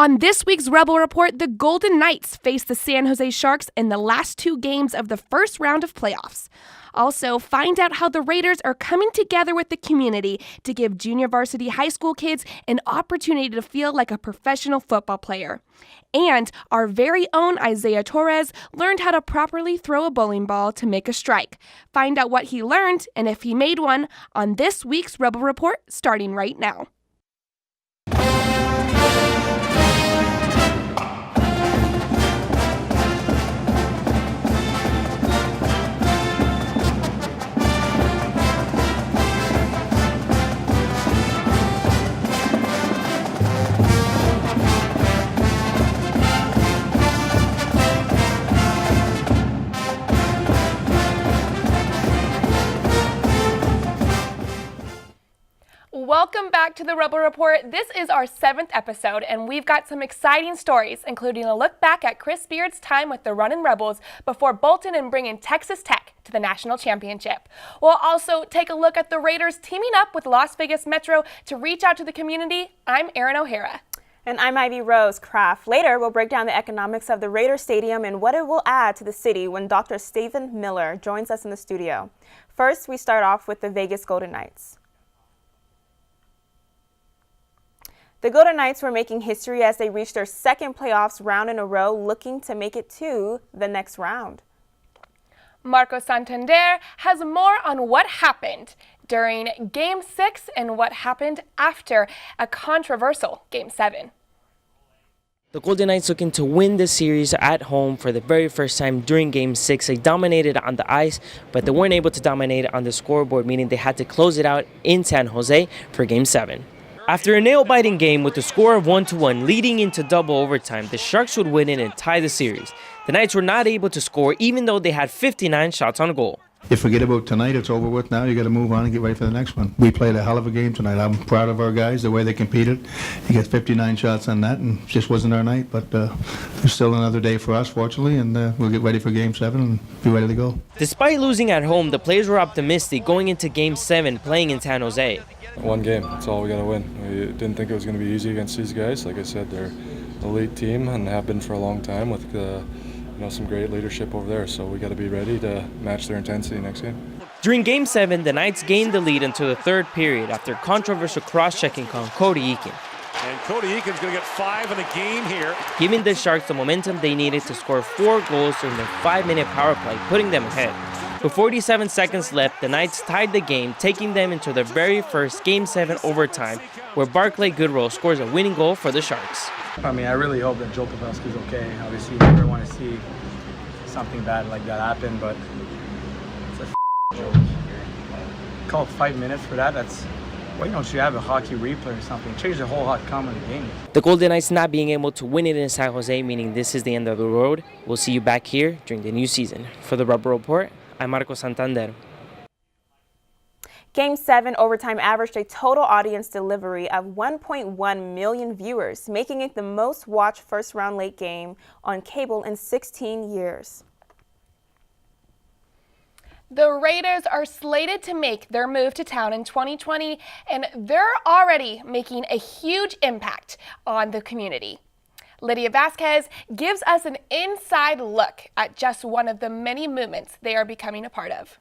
On this week's Rebel Report, the Golden Knights face the San Jose Sharks in the last two games of the first round of playoffs. Also, find out how the Raiders are coming together with the community to give junior varsity high school kids an opportunity to feel like a professional football player. And our very own Isaiah Torres learned how to properly throw a bowling ball to make a strike. Find out what he learned and if he made one on this week's Rebel Report, starting right now. Welcome back to the Rebel Report. This is our 7th episode, and we've got some exciting stories, including a look back at Chris Beard's time with the Runnin' Rebels before bolting and bringing Texas Tech to the national championship. We'll also take a look at the Raiders teaming up with Las Vegas Metro to reach out to the community. I'm Erin O'Hara. And I'm Ivy Rose Kraft. Later, we'll break down the economics of the Raiders Stadium and what it will add to the city when Dr. Stephen Miller joins us in the studio. First, we start off with the Vegas Golden Knights. The Golden Knights were making history as they reached their second playoffs round in a row, looking to make it to the next round. Marco Santander has more on what happened during Game 6 and what happened after a controversial Game 7. The Golden Knights looking to win the series at home for the very first time during Game 6. They dominated on the ice, but they weren't able to dominate on the scoreboard, meaning they had to close it out in San Jose for Game 7. After a nail-biting game with a score of 1-1 leading into double overtime, the Sharks would win it and tie the series. The Knights were not able to score even though they had 59 shots on goal. You forget about tonight, it's over with now. You got to move on and get ready for the next one. We played a hell of a game tonight. I'm proud of our guys, the way they competed. You got 59 shots on that, and it just wasn't our night. But there's still another day for us, fortunately, and we'll get ready for Game 7 and be ready to go. Despite losing at home, the players were optimistic going into Game 7 playing in San Jose. One game, that's all we got to win. We didn't think it was going to be easy against these guys. Like I said, they're an elite team and have been for a long time with some great leadership over there. So we got to be ready to match their intensity next game. During Game 7, the Knights gained the lead until the third period after controversial cross-checking call Cody Eakin. And Cody Eakin's going to get 5 in a game here, giving the Sharks the momentum they needed to score 4 goals during their 5-minute power play, putting them ahead. With 47 seconds left, the Knights tied the game, taking them into their very first Game 7 overtime, where Barclay Goodrow scores a winning goal for the Sharks. I mean, I really hope that Joe Pavelski's okay. Obviously, you never want to see something bad like that happen, but it's a joke. Call 5 minutes for that. That's why don't you have a hockey replay or something? Change the whole outcome of the game. The Golden Knights not being able to win it in San Jose, meaning this is the end of the road. We'll see you back here during the new season. For the Rebel Report, I'm Marco Santander. Game 7 overtime averaged a total audience delivery of 1.1 million viewers, making it the most watched first-round late game on cable in 16 years. The Raiders are slated to make their move to town in 2020, and they're already making a huge impact on the community. Lydia Vasquez gives us an inside look at just one of the many movements they are becoming a part of.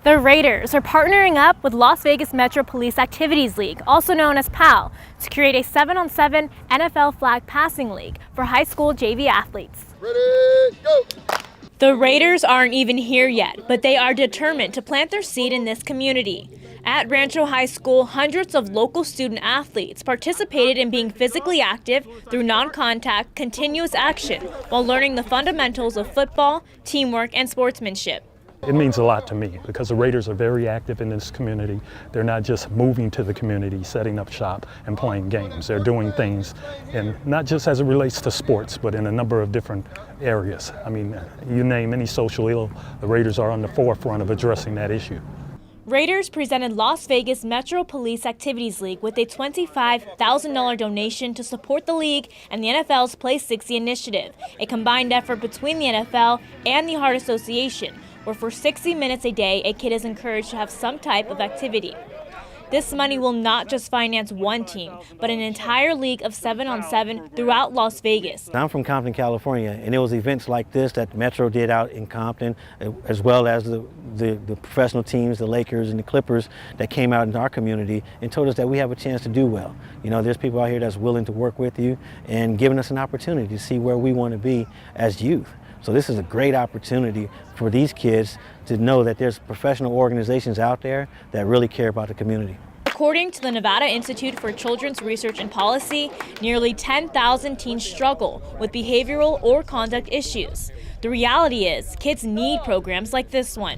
The Raiders are partnering up with Las Vegas Metro Police Activities League, also known as PAL, to create a 7-on-7 NFL flag passing league for high school JV athletes. Ready, go! The Raiders aren't even here yet, but they are determined to plant their seed in this community. At Rancho High School, hundreds of local student athletes participated in being physically active through non-contact, continuous action while learning the fundamentals of football, teamwork, and sportsmanship. It means a lot to me because the Raiders are very active in this community. They're not just moving to the community, setting up shop and playing games. They're doing things, and not just as it relates to sports, but in a number of different areas. I mean, you name any social ill, the Raiders are on the forefront of addressing that issue. Raiders presented Las Vegas Metro Police Activities League with a $25,000 donation to support the league and the NFL's Play 60 initiative, a combined effort between the NFL and the Heart Association, where for 60 minutes a day, a kid is encouraged to have some type of activity. This money will not just finance one team, but an entire league of 7-on-7 throughout Las Vegas. I'm from Compton, California, and it was events like this that Metro did out in Compton, as well as the professional teams, the Lakers and the Clippers, that came out in our community and told us that we have a chance to do well. You know, there's people out here that's willing to work with you and giving us an opportunity to see where we want to be as youth. So this is a great opportunity for these kids to know that there's professional organizations out there that really care about the community. According to the Nevada Institute for Children's Research and Policy, nearly 10,000 teens struggle with behavioral or conduct issues. The reality is, kids need programs like this one.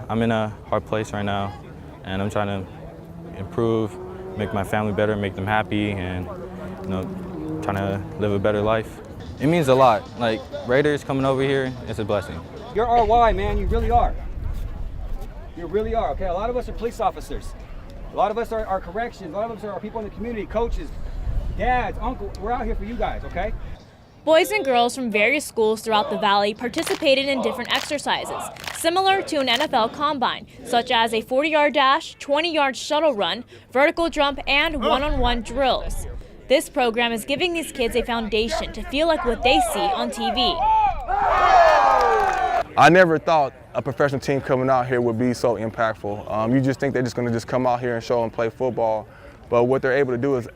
I'm in a hard place right now, and I'm trying to improve, make my family better, make them happy, and trying to live a better life. It means a lot. Like, Raiders coming over here, it's a blessing. You're RY, man. You really are. You really are, okay? A lot of us are police officers. A lot of us are corrections. A lot of us are people in the community, coaches, dads, uncles. We're out here for you guys, okay? Boys and girls from various schools throughout the valley participated in different exercises, similar to an NFL combine, such as a 40-yard dash, 20-yard shuttle run, vertical jump, and one-on-one drills. This program is giving these kids a foundation to feel like what they see on TV. I never thought a professional team coming out here would be so impactful. You just think they're just going to just come out here and show and play football, but what they're able to do is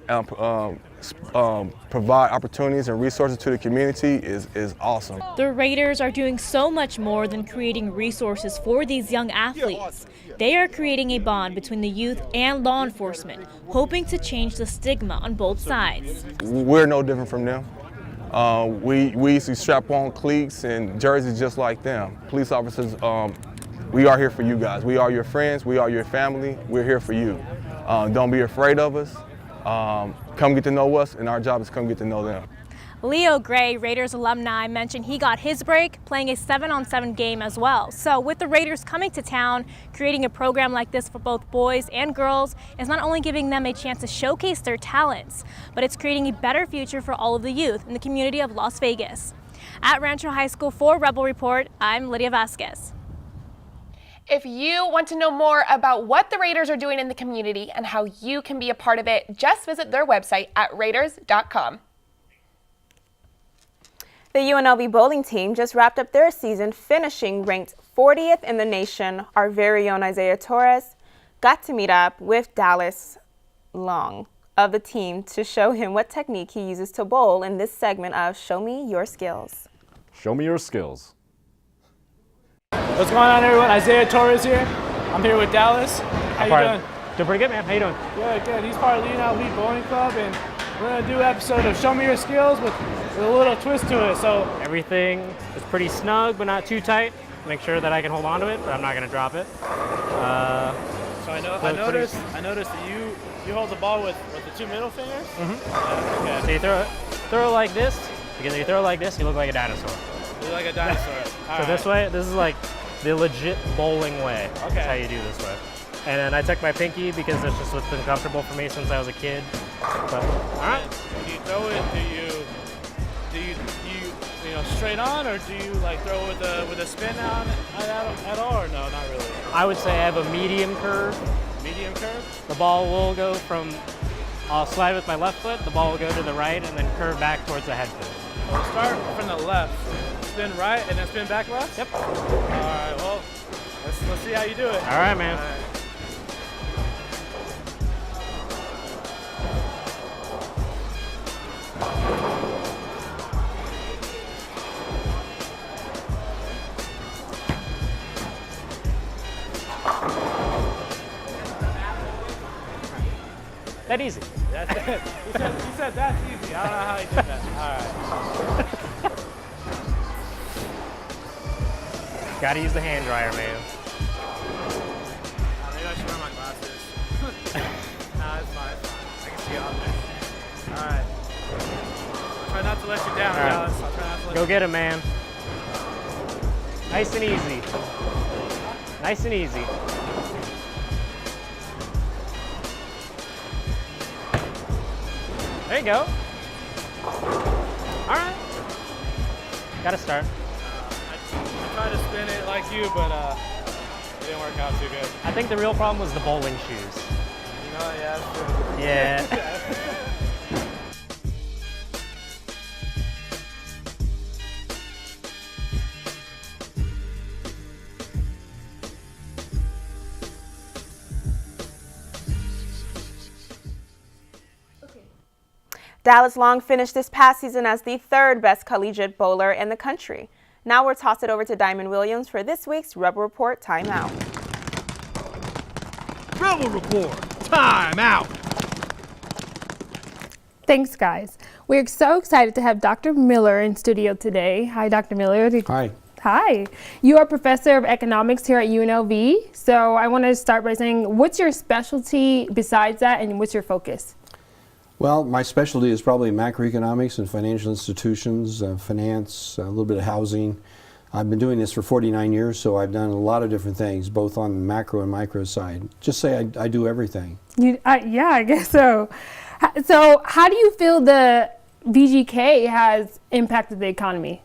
provide opportunities and resources to the community is awesome. The Raiders are doing so much more than creating resources for these young athletes. They are creating a bond between the youth and law enforcement, hoping to change the stigma on both sides. We're no different from them. We used to strap on cleats and jerseys just like them. Police officers, we are here for you guys. We are your friends. We are your family. We're here for you. Don't be afraid of us. Come get to know us, and our job is come get to know them. Leo Gray, Raiders alumni, mentioned he got his break playing a 7-on-7 game as well. So with the Raiders coming to town, creating a program like this for both boys and girls is not only giving them a chance to showcase their talents, but it's creating a better future for all of the youth in the community of Las Vegas. At Rancho High School for Rebel Report, I'm Lydia Vasquez. If you want to know more about what the Raiders are doing in the community and how you can be a part of it, just visit their website at raiders.com. The UNLV bowling team just wrapped up their season, finishing ranked 40th in the nation. Our very own Isaiah Torres got to meet up with Dallas Long of the team to show him what technique he uses to bowl in this segment of Show Me Your Skills. Show me your skills. What's going on, everyone? Isaiah Torres here. I'm here with Dallas. How you doing? Doing pretty good, man. How you doing? Good, good. He's part of the UNLV Bowling Club, and we're going to do an episode of Show Me Your Skills with a little twist to it. So everything is pretty snug, but not too tight. Make sure that I can hold on to it, but I'm not going to drop it. So I noticed that you hold the ball with the two middle fingers. Mm-hmm. Okay. So you throw it like this, because if you throw it like this, you look like a dinosaur. You look like a dinosaur. So this way, this is like the legit bowling way. Okay. That's how you do this way. And then I took my pinky because that's just what's been comfortable for me since I was a kid. But all right. When you throw it, do you straight on, or do you like throw it with a spin on at all, or no, not really? I would say I have a medium curve. Medium curve? The ball will go I'll slide with my left foot, the ball will go to the right and then curve back towards the head foot. We'll start from the left, spin right, and then spin back left? Yep. All right, well, let's see how you do it. All right, man. All right. That easy. That's it. He said that's easy. I don't know how he did that. All right. Gotta use the hand dryer, man. Maybe I should wear my glasses. Nah, it's fine. I can see it on there. All right. I'll try not to let you down, Dallas. I'll try not to let Go get him, man. Nice and easy. Nice and easy. There you go. All right. Got to start. I tried to spin it like you, but it didn't work out too good. I think the real problem was the bowling shoes. You Oh, yeah. Yeah. Dallas Long finished this past season as the third best collegiate bowler in the country. Now we'll toss it over to Diamond Williams for this week's Rebel Report Timeout. Rebel Report Timeout. Thanks, guys. We're so excited to have Dr. Miller in studio today. Hi, Dr. Miller. Hi. Hi. You are professor of economics here at UNLV. So I want to start by saying, what's your specialty besides that, and what's your focus? Well, my specialty is probably macroeconomics and financial institutions, finance, a little bit of housing. I've been doing this for 49 years, so I've done a lot of different things, both on the macro and micro side. Just say I do everything. Yeah, I guess so. So how do you feel the VGK has impacted the economy?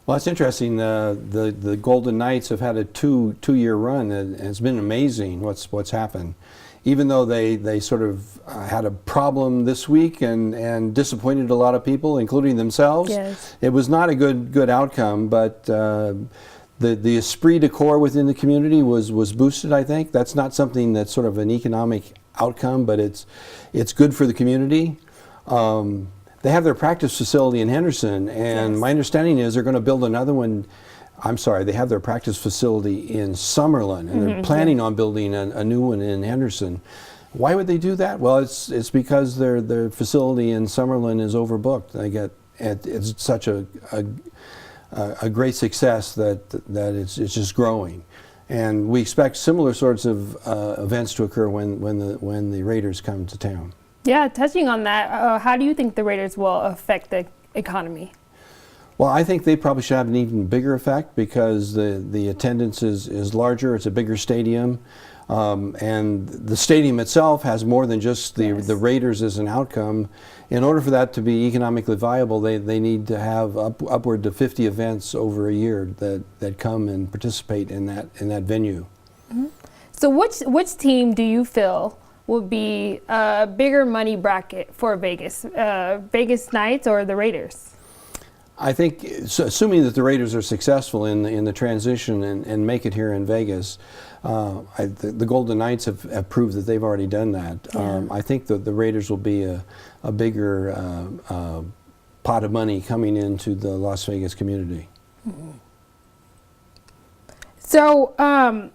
Well, it's interesting. The Golden Knights have had a two-year run, and it's been amazing what's happened. Even though they sort of had a problem this week and disappointed a lot of people, including themselves, yes. It was not a good outcome. But the esprit de corps within the community was boosted. I think that's not something that's sort of an economic outcome, but it's good for the community. They have their practice facility in Henderson, and yes. My understanding is they're going to build another one. I'm sorry, they have their practice facility in Summerlin, and they're planning on building a new one in Henderson. Why would they do that? Well, it's because their facility in Summerlin is overbooked. It's such a great success that it's just growing, and we expect similar sorts of events to occur when the Raiders come to town. Yeah, touching on that, how do you think the Raiders will affect the economy? Well, I think they probably should have an even bigger effect because the attendance is larger. It's a bigger stadium, and the stadium itself has more than just the Raiders as an outcome. In order for that to be economically viable, they need to have upward to 50 events over a year that come and participate in that venue. Mm-hmm. So which team do you feel will be a bigger money bracket for Vegas? Vegas Knights or the Raiders? I think, assuming that the Raiders are successful in the transition and make it here in Vegas, the Golden Knights have proved that they've already done that. Yeah. I think that the Raiders will be a bigger pot of money coming into the Las Vegas community. Mm-hmm. So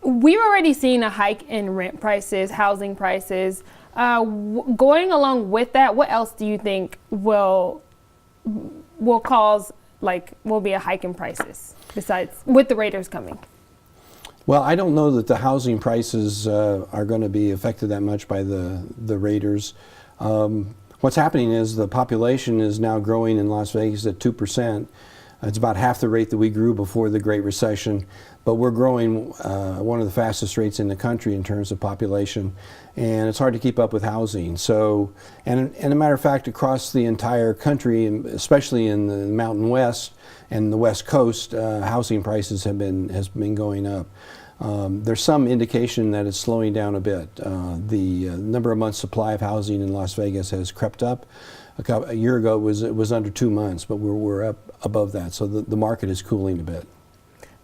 we've already seen a hike in rent prices, housing prices. Going along with that, what else do you think will be a hike in prices besides with the Raiders coming? Well, I don't know that the housing prices are going to be affected that much by the Raiders. What's happening is the population is now growing in Las Vegas at 2%. It's about half the rate that we grew before the Great Recession, but we're growing one of the fastest rates in the country in terms of population, and it's hard to keep up with housing. So, and a matter of fact, across the entire country, especially in the Mountain West and the West Coast, housing prices has been going up. There's some indication that it's slowing down a bit. The number of months supply of housing in Las Vegas has crept up. A year ago it was under 2 months, but we're up above that, so the market is cooling a bit.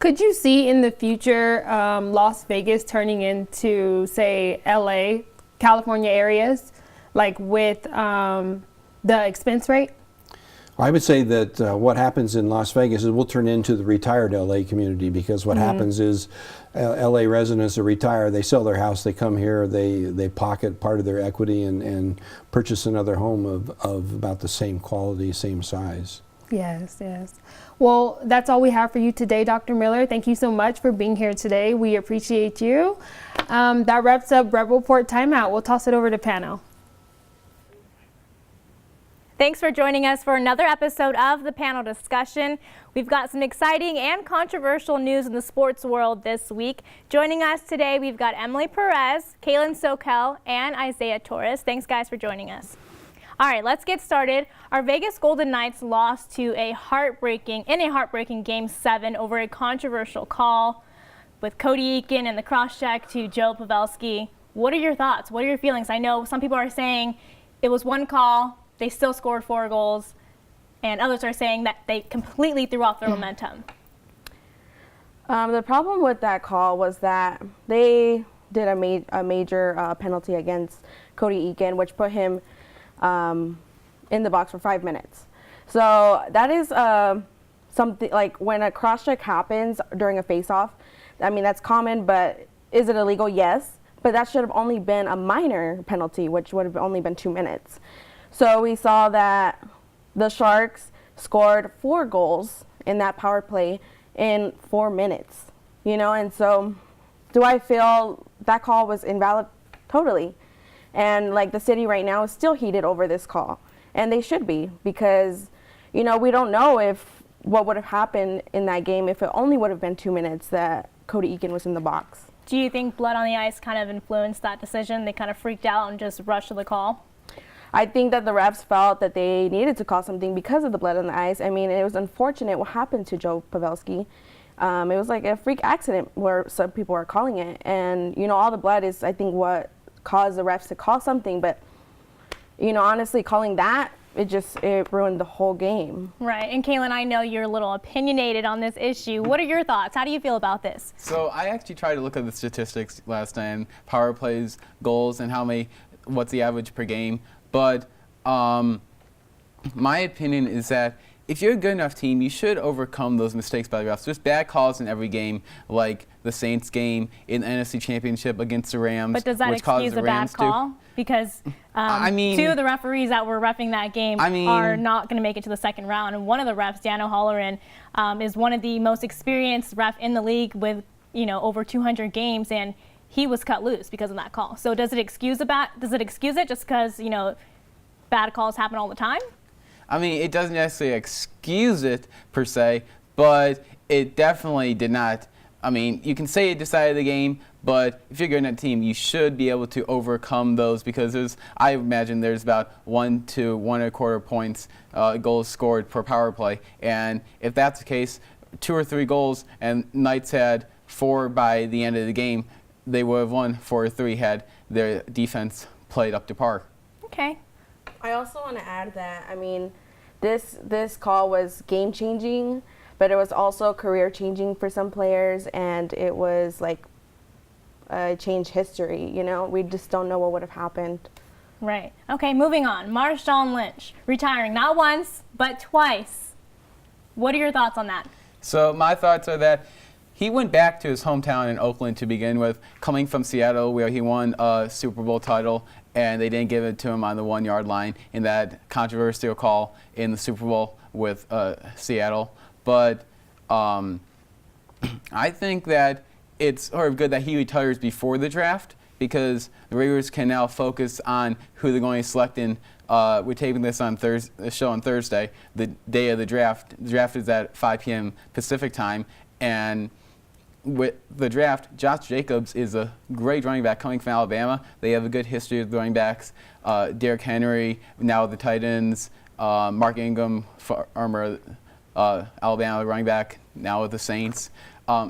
Could you see in the future Las Vegas turning into, say, LA, California areas, like with the expense rate? I would say that what happens in Las Vegas is we'll turn into the retired LA community, because what happens is LA residents are retired, they sell their house, they come here, they pocket part of their equity and purchase another home of about the same quality, same size. Yes, yes. Well, that's all we have for you today, Dr. Miller. Thank you so much for being here today. We appreciate you. That wraps up Rebel Report Timeout. We'll toss it over to panel. Thanks for joining us for another episode of the panel discussion. We've got some exciting and controversial news in the sports world this week. Joining us today, we've got Emily Perez, Kaylin Sokel, and Isaiah Torres. Thanks, guys, for joining us. All right, let's get started. Our Vegas Golden Knights lost to a heartbreaking Game 7 over a controversial call with Cody Eakin and the cross-check to Joe Pavelski. What are your thoughts? What are your feelings? I know some people are saying it was one call, they still scored 4 goals, and others are saying that they completely threw off their momentum. The problem with that call was that they did a major penalty against Cody Eakin, which put him in the box for 5 minutes. So that is something like when a cross-check happens during a face-off. I mean, that's common, but is it illegal? Yes. But that should have only been a minor penalty, which would have only been 2 minutes. So we saw that the Sharks scored 4 goals in that power play in 4 minutes, you know, and so do I feel that call was invalid? Totally. And like the city right now is still heated over this call, and they should be, because, you know, we don't know if what would have happened in that game if it only would have been 2 minutes that Cody Eakin was in the box. Do you think blood on the ice kind of influenced that decision? They kind of freaked out and just rushed to the call? I think that the refs felt that they needed to call something because of the blood on the ice. I mean, it was unfortunate what happened to Joe Pavelski. It was like a freak accident where some people are calling it. And, you know, all the blood is, I think, what caused the refs to call something. But, you know, honestly, calling that, it ruined the whole game. Right. And Kaylin, I know you're a little opinionated on this issue. What are your thoughts? How do you feel about this? So I actually tried to look at the statistics last time, power plays, goals, and what's the average per game. But my opinion is that if you're a good enough team, you should overcome those mistakes by the refs. There's bad calls in every game, like the Saints game in the NFC Championship against the Rams. But does that excuse a bad call? Because I mean, 2 of the referees that were reffing that game are not going to make it to the second round. And one of the refs, Dan O'Halloran, is one of the most experienced ref in the league with, you know, over 200 games, and he was cut loose because of that call. So does it excuse it just because, you know, bad calls happen all the time? I mean, it doesn't necessarily excuse it per se, but it definitely did not. I mean, you can say it decided the game, but if you're good in a team, you should be able to overcome those, because I imagine there's about 1 to 1 1/4 points goals scored per power play. And if that's the case, 2 or 3 goals, and Knights had 4 by the end of the game, they would have won 4 or 3 had their defense played up to par. Okay. I also want to add that, I mean, this call was game-changing, but it was also career-changing for some players, and it was like changed history, you know? We just don't know what would have happened. Right. Okay, moving on. Marshawn Lynch, retiring not once, but twice. What are your thoughts on that? So my thoughts are that he went back to his hometown in Oakland to begin with, coming from Seattle, where he won a Super Bowl title, and they didn't give it to him on the 1-yard line in that controversial call in the Super Bowl with Seattle. But I think that it's sort of good that he retires before the draft, because the Raiders can now focus on who they're going to select in. We're taping this on the show on Thursday, the day of the draft. The draft is at 5 p.m. Pacific time, and with the draft, Josh Jacobs is a great running back coming from Alabama. They have a good history of running backs. Derrick Henry, now with the Titans. Mark Ingram, former Alabama running back, now with the Saints.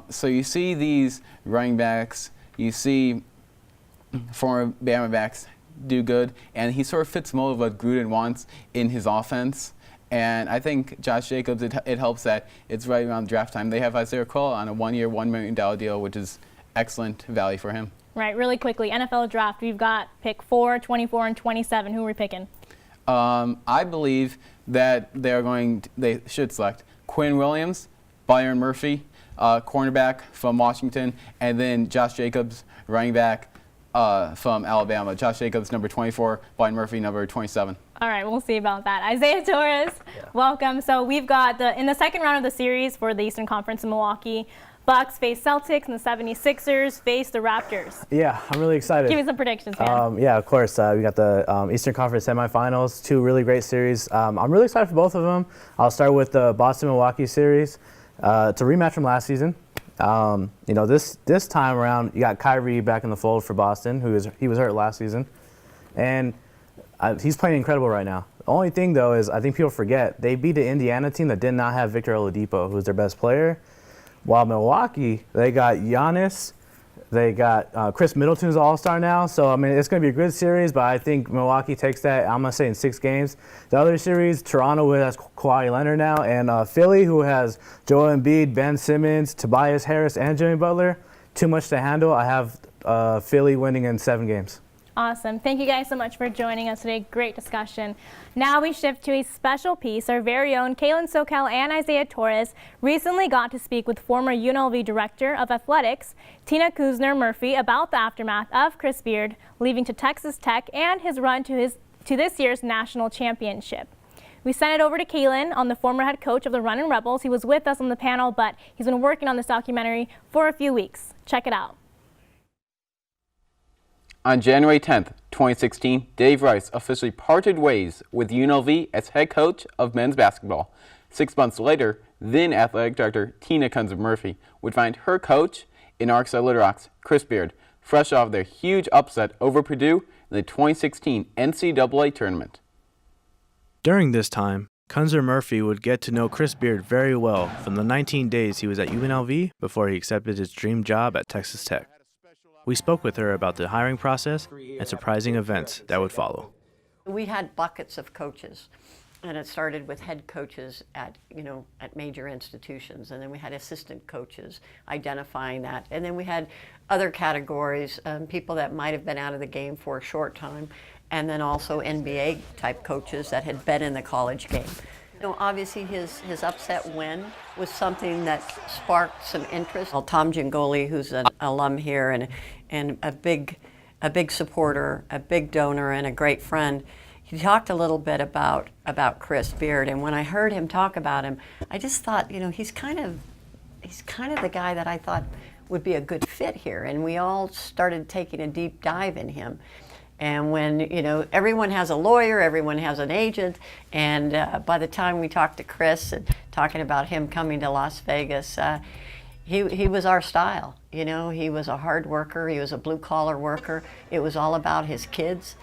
So you see these running backs, you see former Bama backs do good, and he sort of fits more of what Gruden wants in his offense. And I think Josh Jacobs, it helps that it's right around draft time. They have Isaiah Crowell on a 1-year, $1 million deal, which is excellent value for him. Right, really quickly, NFL draft, we've got pick 4, 24, and 27. Who are we picking? I believe that they should select Quinn Williams, Byron Murphy, cornerback from Washington, and then Josh Jacobs, running back from Alabama. Josh Jacobs, number 24, Byron Murphy, number 27. All right, we'll see about that. Isaiah Torres, welcome. So we've got in the second round of the series for the Eastern Conference in Milwaukee, Bucks face Celtics and the 76ers face the Raptors. Yeah, I'm really excited. Give me some predictions, man. Yeah, of course. We got the Eastern Conference semifinals, 2 really great series. I'm really excited for both of them. I'll start with the Boston-Milwaukee series. It's a rematch from last season. You know, this time around, you got Kyrie back in the fold for Boston, he was hurt last season, and he's playing incredible right now. The only thing, though, is I think people forget they beat the Indiana team that did not have Victor Oladipo, who's their best player. While Milwaukee, they got Giannis, They got Chris Middleton's All-Star now, so I mean it's going to be a good series, but I think Milwaukee takes that, I'm going to say, in 6 games. The other series, Toronto has Kawhi Leonard now, and Philly, who has Joel Embiid, Ben Simmons, Tobias Harris, and Jimmy Butler, too much to handle. I have Philly winning in 7 games. Awesome. Thank you guys so much for joining us today. Great discussion. Now we shift to a special piece. Our very own Kaylin Socal and Isaiah Torres recently got to speak with former UNLV Director of Athletics, Tina Kuzner-Murphy, about the aftermath of Chris Beard leaving to Texas Tech and his run to this year's national championship. We sent it over to Kaylin on the former head coach of the Runnin' Rebels. He was with us on the panel, but he's been working on this documentary for a few weeks. Check it out. On January 10th, 2016, Dave Rice officially parted ways with UNLV as head coach of men's basketball. 6 months later, then athletic director Tina Kuzner-Murphy would find her coach in Arkansas Little Rock's Chris Beard, fresh off their huge upset over Purdue in the 2016 NCAA tournament. During this time, Kuzner-Murphy would get to know Chris Beard very well from the 19 days he was at UNLV before he accepted his dream job at Texas Tech. We spoke with her about the hiring process and surprising events that would follow. We had buckets of coaches, and it started with head coaches at major institutions, and then we had assistant coaches identifying that, and then we had other categories, people that might have been out of the game for a short time, and then also NBA type coaches that had been in the college game. Obviously his upset win was something that sparked some interest. Well, Tom Gingoli, who's an alum here and a big supporter, a big donor, and a great friend, he talked a little bit about Chris Beard. And when I heard him talk about him, I just thought, he's kind of the guy that I thought would be a good fit here. And we all started taking a deep dive in him. And when, everyone has a lawyer, everyone has an agent, and by the time we talked to Chris and talking about him coming to Las Vegas, he was our style. He was a hard worker, he was a blue-collar worker. It was all about his kids,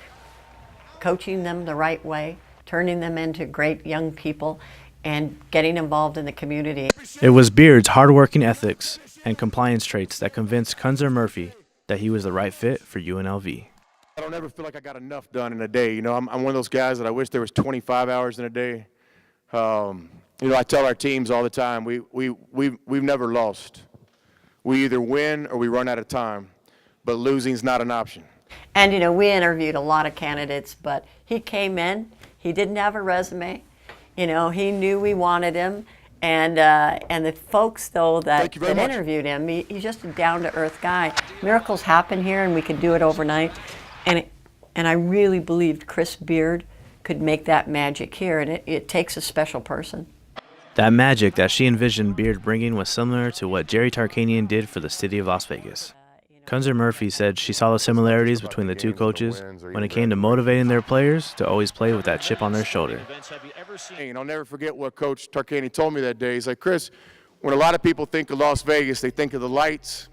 coaching them the right way, turning them into great young people, and getting involved in the community. It was Beard's hard-working ethics and compliance traits that convinced Kuzner-Murphy that he was the right fit for UNLV. I don't ever feel like I got enough done in a day. I'm one of those guys that I wish there was 25 hours in a day. I tell our teams all the time, we've never lost. We either win or we run out of time, but losing's not an option. And we interviewed a lot of candidates, but he came in, he didn't have a resume. He knew we wanted him. And the folks, though, that interviewed him, he's just a down-to-earth guy. Miracles happen here, and we can do it overnight. And I really believed Chris Beard could make that magic here, and it takes a special person. That magic that she envisioned Beard bringing was similar to what Jerry Tarkanian did for the city of Las Vegas. Kuzner-Murphy said she saw the similarities between the two coaches when it came to motivating their players to always play with that chip on their shoulder. And I'll never forget what Coach Tarkanian told me that day. He's like, Chris, when a lot of people think of Las Vegas, they think of the lights,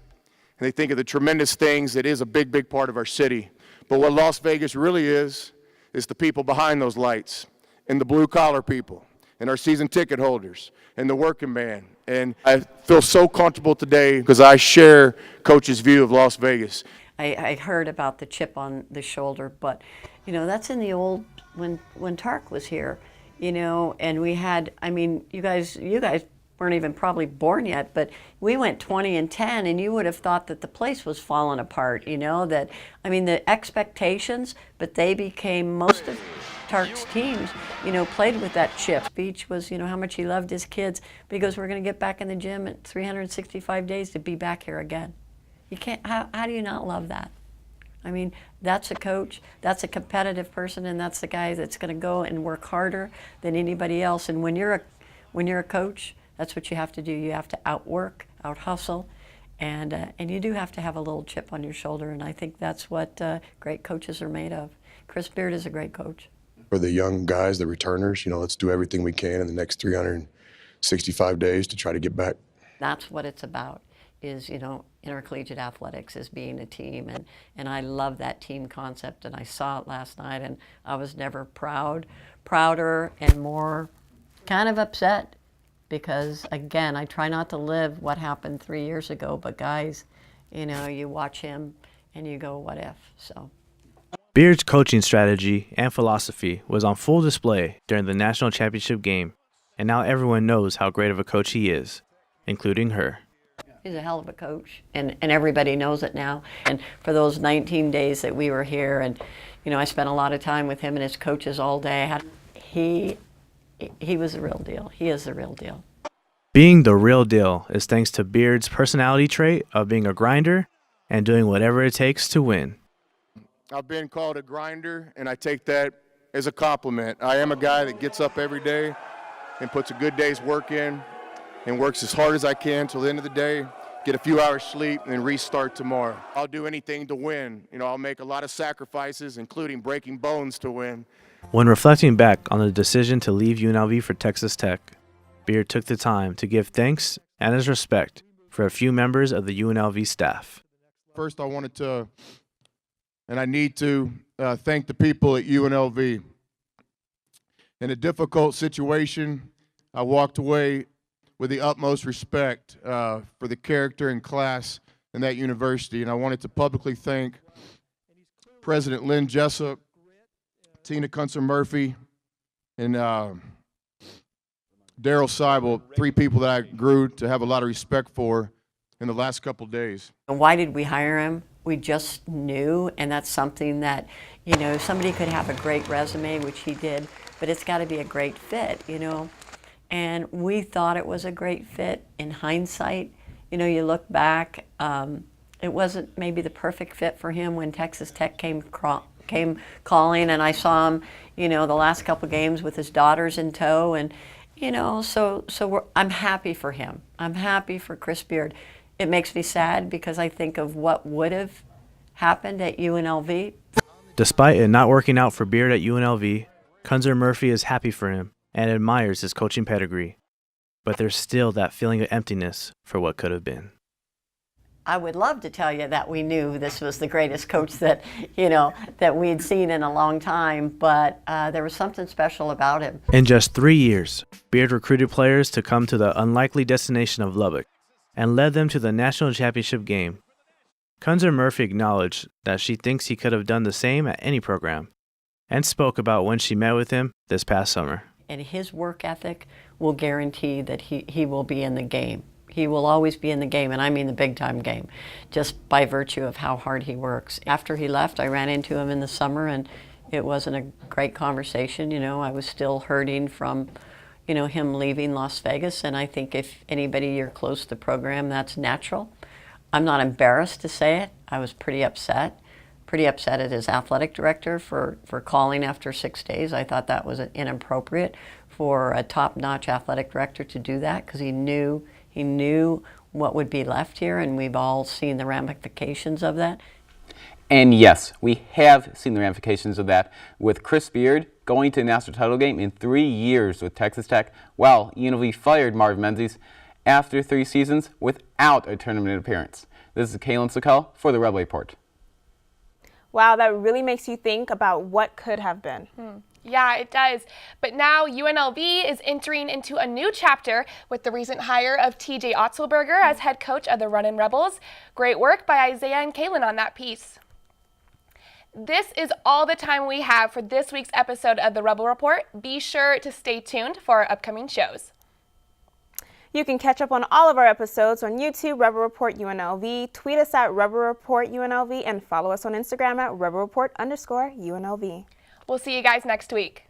and they think of the tremendous things that is a big, big part of our city. But what Las Vegas really is the people behind those lights, and the blue-collar people, and our season ticket holders, and the working man. And I feel so comfortable today because I share Coach's view of Las Vegas. I heard about the chip on the shoulder, but, that's in the old, when Tark was here, and we had, you guys weren't even probably born yet, but we went 20-10, and you would have thought that the place was falling apart, the expectations, but they became, most of Tark's teams, played with that chip. Beach was, how much he loved his kids, but he goes, we're going to get back in the gym at 365 days to be back here again. You can't, how do you not love that? That's a coach, that's a competitive person, and that's the guy that's going to go and work harder than anybody else. And when you're a coach, that's what you have to do. You have to outwork, out-hustle, and you do have to have a little chip on your shoulder, and I think that's what great coaches are made of. Chris Beard is a great coach. For the young guys, the returners, let's do everything we can in the next 365 days to try to get back. That's what it's about, is, intercollegiate athletics, is being a team, and I love that team concept, and I saw it last night, and I was never prouder, and more kind of upset. Because, again, I try not to live what happened 3 years ago, but guys, You know, you watch him and you go, what if? So. Beard's coaching strategy and philosophy was on full display during the national championship game, and now everyone knows how great of a coach he is, including her. He's a hell of a coach, and everybody knows it now. And for those 19 days that we were here, and you know, I spent a lot of time with him and his coaches all day. He was the real deal. He is the real deal. Being the real deal is thanks to Beard's personality trait of being a grinder and doing whatever it takes to win. I've been called a grinder, and I take that as a compliment. I am a guy that gets up every day and puts a good day's work in and works as hard as I can till the end of the day, get a few hours sleep, and restart tomorrow. I'll do anything to win. You know, I'll make a lot of sacrifices, including breaking bones to win. When reflecting back on the decision to leave UNLV for Texas Tech, Beard took the time to give thanks and his respect for a few members of the UNLV staff. First, I wanted to, and I need to, thank the people at UNLV. In a difficult situation, I walked away with the utmost respect for the character and class in that university, and I wanted to publicly thank President Lynn Jessup, Tina Kunzer-Murphy, and Daryl Seibel, three people that I grew to have a lot of respect for in the last couple days. Why did we hire him? We just knew, and that's something that, you know, somebody could have a great resume, which he did, but it's got to be a great fit, you know. And we thought it was a great fit in hindsight. You know, you look back, it wasn't maybe the perfect fit for him when Texas Tech came calling, and I saw him, you know, the last couple games with his daughters in tow, and, you know, I'm happy for him. I'm happy for Chris Beard. It makes me sad because I think of what would have happened at UNLV. Despite it not working out for Beard at UNLV, Kunzer-Murphy is happy for him and admires his coaching pedigree. But there's still that feeling of emptiness for what could have been. I would love to tell you that we knew this was the greatest coach that, you know, that we'd seen in a long time, but there was something special about him. In just 3 years, Beard recruited players to come to the unlikely destination of Lubbock and led them to the national championship game. Kunzer-Murphy acknowledged that she thinks he could have done the same at any program, and spoke about when she met with him this past summer. And his work ethic will guarantee that he will be in the game. He will always be in the game, and I mean the big-time game, just by virtue of how hard he works. After he left, I ran into him in the summer, and it wasn't a great conversation. You know, I was still hurting from, you know, him leaving Las Vegas, and I think if anybody you're close to the program, that's natural. I'm not embarrassed to say it. I was pretty upset at his athletic director for calling after 6 days. I thought that was inappropriate for a top-notch athletic director to do that, because he knew what would be left here, and we've all seen the ramifications of that. And yes, we have seen the ramifications of that with Chris Beard going to the national title game in 3 years with Texas Tech, while UNLV fired Marvin Menzies after 3 seasons without a tournament appearance. This is Kaylin Sokal for the Rebel Report. Wow, that really makes you think about what could have been. Yeah, it does. But now UNLV is entering into a new chapter with the recent hire of TJ Otzelberger as head coach of the Runnin' Rebels. Great work by Isaiah and Kaylin on that piece. This is all the time we have for this week's episode of the Rebel Report. Be sure to stay tuned for our upcoming shows. You can catch up on all of our episodes on YouTube, Rebel Report UNLV, tweet us at Rebel Report UNLV, and follow us on Instagram at Rebel Report _UNLV. We'll see you guys next week.